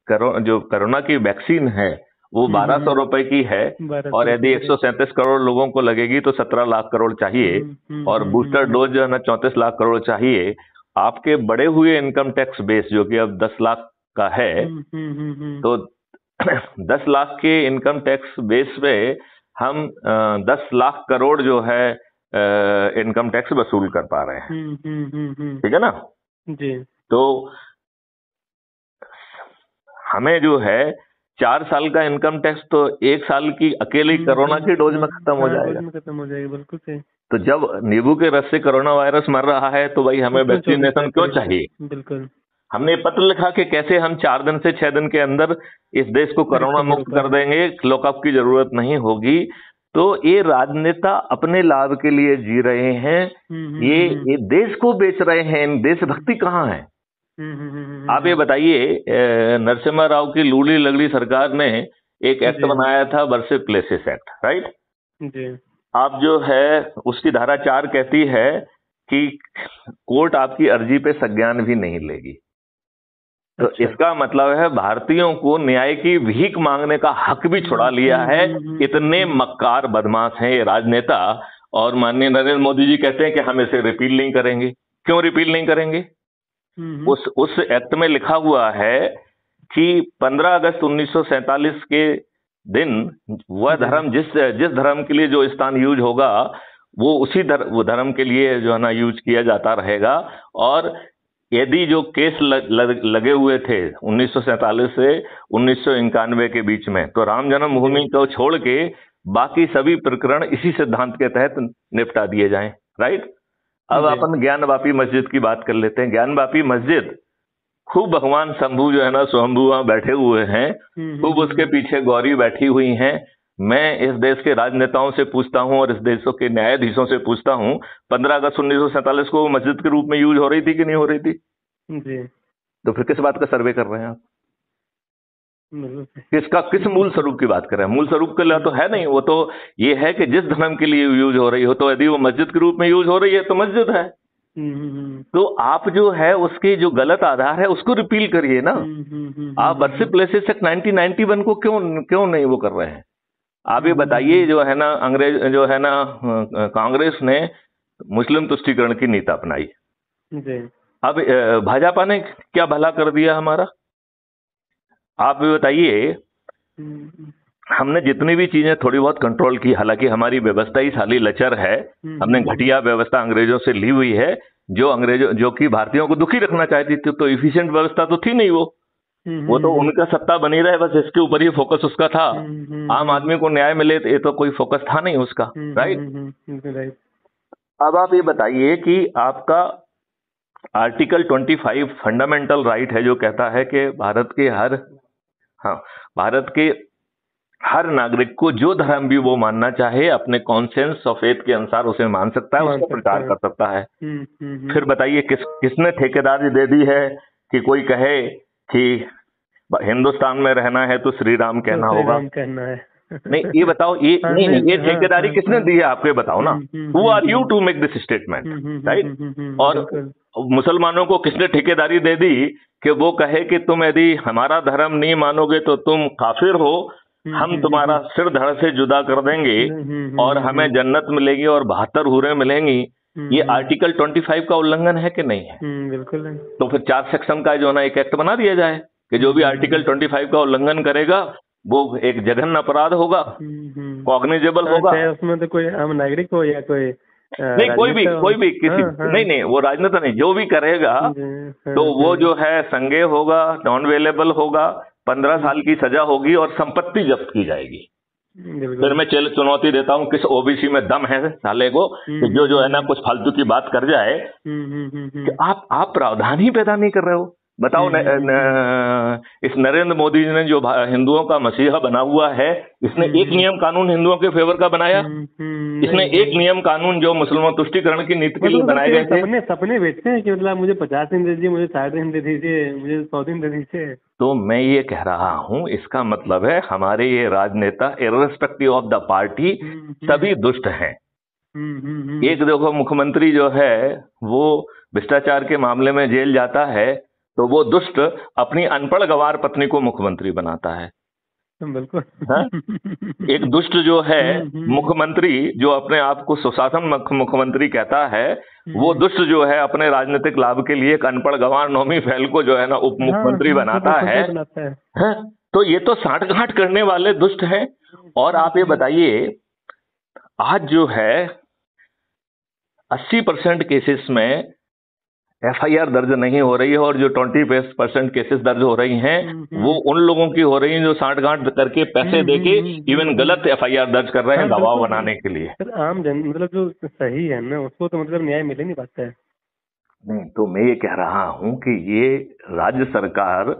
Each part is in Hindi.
जो कोरोना की वैक्सीन है वो 1200 रुपए की है, और यदि 137 करोड़ लोगों को लगेगी तो 17 लाख करोड़ चाहिए, और बूस्टर डोज जो है ना 34 लाख करोड़ चाहिए। आपके बढ़े हुए इनकम टैक्स बेस जो कि अब 10 लाख का है, तो 10 लाख के इनकम टैक्स बेस पे हम 10 लाख करोड़ जो है इनकम टैक्स वसूल कर पा रहे हैं। ठीक है ना जी। तो हमें जो है 4 साल का इनकम टैक्स तो 1 साल की अकेली कोरोना की डोज में खत्म हो जाएगा। खत्म हो जाएगा, बिल्कुल सही। तो जब नींबू के रस से कोरोना वायरस मर रहा है तो भाई हमें वैक्सीनेशन क्यों चाहिए? बिल्कुल। हमने पत्र लिखा कि कैसे हम 4 दिन से 6 दिन के अंदर इस देश को कोरोना मुक्त कर देंगे, लॉकअप की जरूरत नहीं होगी। तो ये राजनेता अपने लाभ के लिए जी रहे हैं, ये देश को बेच रहे हैं। देशभक्ति कहाँ है? आप ये बताइए, नरसिम्हा राव की लूली लगड़ी सरकार ने एक एक्ट बनाया था, वर्सिप प्लेसेस एक्ट, राइट जी। आप जो है उसकी धारा 4 कहती है कि कोर्ट आपकी अर्जी पे संज्ञान भी नहीं लेगी। तो इसका मतलब है भारतीयों को न्याय की भीख मांगने का हक भी छुड़ा लिया है। इतने मक्कार बदमाश हैं ये राजनेता। और माननीय नरेंद्र मोदी जी कहते हैं कि हम इसे रिपील नहीं करेंगे। क्यों रिपील नहीं करेंगे? उस एक्ट में लिखा हुआ है कि 15 अगस्त 1947 के दिन वह धर्म जिस धर्म के लिए जो स्थान यूज होगा वो उसी धर्म के लिए जो है ना यूज किया जाता रहेगा। और यदि जो केस लगे हुए थे 1947 से 1991 के बीच में, तो राम जन्मभूमि को छोड़ के बाकी सभी प्रकरण इसी सिद्धांत के तहत निपटा दिए जाएं, राइट। अब अपन ज्ञान वापी मस्जिद की बात कर लेते हैं। ज्ञान वापी मस्जिद खूब भगवान शंभू जो है ना स्वयंभू वहां बैठे हुए हैं, खूब उसके पीछे गौरी बैठी हुई हैं। मैं इस देश के राजनेताओं से पूछता हूं और इस देशों के न्यायाधीशों से पूछता हूं, 15 अगस्त 1947 को मस्जिद के रूप में यूज हो रही थी कि नहीं हो रही थी? जी। तो फिर किस बात का सर्वे कर रहे हैं आप? किस मूल स्वरूप की बात कर रहे हैं? मूल स्वरूप के लिए तो है नहीं। वो तो ये है कि जिस धर्म के लिए यूज हो रही हो, तो यदि वो मस्जिद के रूप में यूज हो रही है तो मस्जिद है। तो आप जो है उसके जो गलत आधार है उसको रिपील करिए ना। आप वर्सिप प्लेसेस एक्ट 1991 को क्यों नहीं वो कर रहे हैं? आप ये बताइए, जो है ना अंग्रेज जो है ना कांग्रेस ने मुस्लिम तुष्टीकरण की नीति अपनाई। अब भाजपा ने क्या भला कर दिया हमारा? आप भी बताइए। हमने जितनी भी चीजें थोड़ी बहुत कंट्रोल की, हालांकि हमारी व्यवस्था ही साली लचर है। हमने घटिया व्यवस्था अंग्रेजों से ली हुई है, जो कि भारतीयों को दुखी रखना चाहती थी। तो इफिशिएंट व्यवस्था तो थी नहीं वो तो उनका सत्ता बनी रहे बस, इसके ऊपर ही फोकस उसका था। आम आदमी को न्याय मिले ये तो कोई फोकस था नहीं उसका, राइट। अब आप ये बताइए कि आपका आर्टिकल 25 फंडामेंटल राइट है जो कहता है कि भारत के हर नागरिक को जो धर्म भी वो मानना चाहे अपने कॉन्सेंस ऑफ फेथ के अनुसार उसे मान सकता है, उसका प्रचार कर सकता है। फिर बताइए किसने ठेकेदारी दे दी है कि कोई कहे कि हिंदुस्तान में रहना है तो श्री राम कहना होगा? नहीं, ये बताओ, ये ये ठेकेदारी किसने दी है आपको? बताओ ना। Who are you to make this statement, right. और मुसलमानों को किसने ठेकेदारी दे दी कि वो कहे कि तुम यदि हमारा धर्म नहीं मानोगे तो तुम काफिर हो, हम तुम्हारा सिर धड़ से जुदा कर देंगे और हमें जन्नत मिलेगी और 72 हूरें मिलेंगी। ये आर्टिकल 25 का उल्लंघन है कि नहीं है? बिल्कुल है। तो फिर 4 सेक्शन का जो है ना एक एक्ट बना दिया जाए कि जो भी आर्टिकल 25 का उल्लंघन करेगा वो एक जघन्य अपराध होगा, कॉग्निजेबल होगा। उसमें तो कोई आम नागरिक हो या कोई नहीं, कोई भी किसी नहीं वो राजनेता नहीं, जो भी करेगा तो वो जो है संज्ञेय होगा, नॉन अवेलेबल होगा, 15 साल की सजा होगी और संपत्ति जब्त की जाएगी। फिर मैं चुनौती देता हूँ किस ओबीसी में दम है साले को जो है ना कुछ फालतू की बात कर जाए कि आप प्रावधान ही पैदा नहीं कर रहे हो। बताओ इस नरेंद्र मोदी जी ने जो हिंदुओं का मसीहा बना हुआ है, इसने एक नियम कानून हिंदुओं के फेवर का बनाया? इसने एक नियम कानून जो मुसलमान तुष्टीकरण की नीति के लिए बनाए गए थे? सपने बेचते हैं कि मतलब मुझे 50 दिन दे दीजिए, मुझे 60 दिन दे दीजिए, मुझे 100 दिन दे दीजिए। तो मैं ये कह रहा हूं, इसका मतलब है हमारे ये राजनेता इर्रेस्पेक्टिव ऑफ द पार्टी सभी दुष्ट हैं। एक देखो मुख्यमंत्री जो है वो भ्रष्टाचार के मामले में जेल जाता है तो वो दुष्ट अपनी अनपढ़ गंवार पत्नी को मुख्यमंत्री बनाता है। बिल्कुल। हाँ? एक दुष्ट जो है मुख्यमंत्री, जो अपने आप को सुशासन मुख्यमंत्री कहता है, वो दुष्ट जो है अपने राजनीतिक लाभ के लिए एक अनपढ़ गंवार नौमी फैल को जो है ना उप मुख्यमंत्री बनाता है। हाँ? तो ये तो सांठगांठ करने वाले दुष्ट हैं। और आप ये बताइए, आज जो है 80% केसेस में एफआईआर दर्ज नहीं हो रही है, और जो 20% केसेस दर्ज हो रही हैं वो उन लोगों की हो रही हैं जो सांठगांठ करके पैसे देके इवन गलत एफआईआर दर्ज कर रहे हैं गवाह बनाने के लिए। सर आम जन मतलब जो सही है ना उसको तो मतलब न्याय मिल ही नहीं पाता है। नहीं, तो मैं ये कह रहा हूं कि ये राज्य सरकार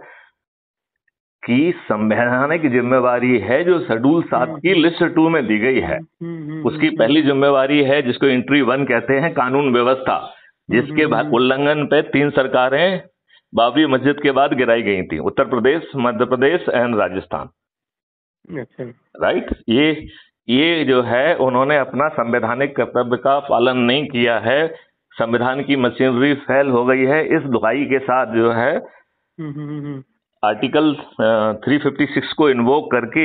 की संवैधानिक जिम्मेवारी है जो शेड्यूल 7 की लिस्ट 2 में दी गई है। उसकी पहली जिम्मेवारी है जिसको एंट्री 1 कहते हैं, कानून व्यवस्था, जिसके उल्लंघन पे 3 सरकारें बाबरी मस्जिद के बाद गिराई गई थी, उत्तर प्रदेश, मध्य प्रदेश एंड राजस्थान। अच्छा, राइट। ये जो है उन्होंने अपना संवैधानिक कर्तव्य का पालन नहीं किया है। संविधान की मशीनरी फेल हो गई है। इस दुहाई के साथ जो है आर्टिकल 356 को इन्वोक करके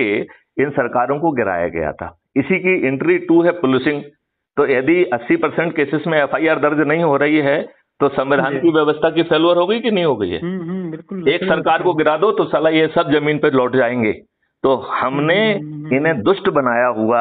इन सरकारों को गिराया गया था। इसी की एंट्री 2 है पुलिसिंग। तो यदि 80% केसेस में एफआईआर दर्ज नहीं हो रही है तो संविधान की व्यवस्था की फेलुअर हो गई कि नहीं हो गई है? बिल्कुल। एक सरकार को गिरा दो तो साला ये सब जमीन पर लौट जाएंगे। तो हमने इन्हें दुष्ट बनाया हुआ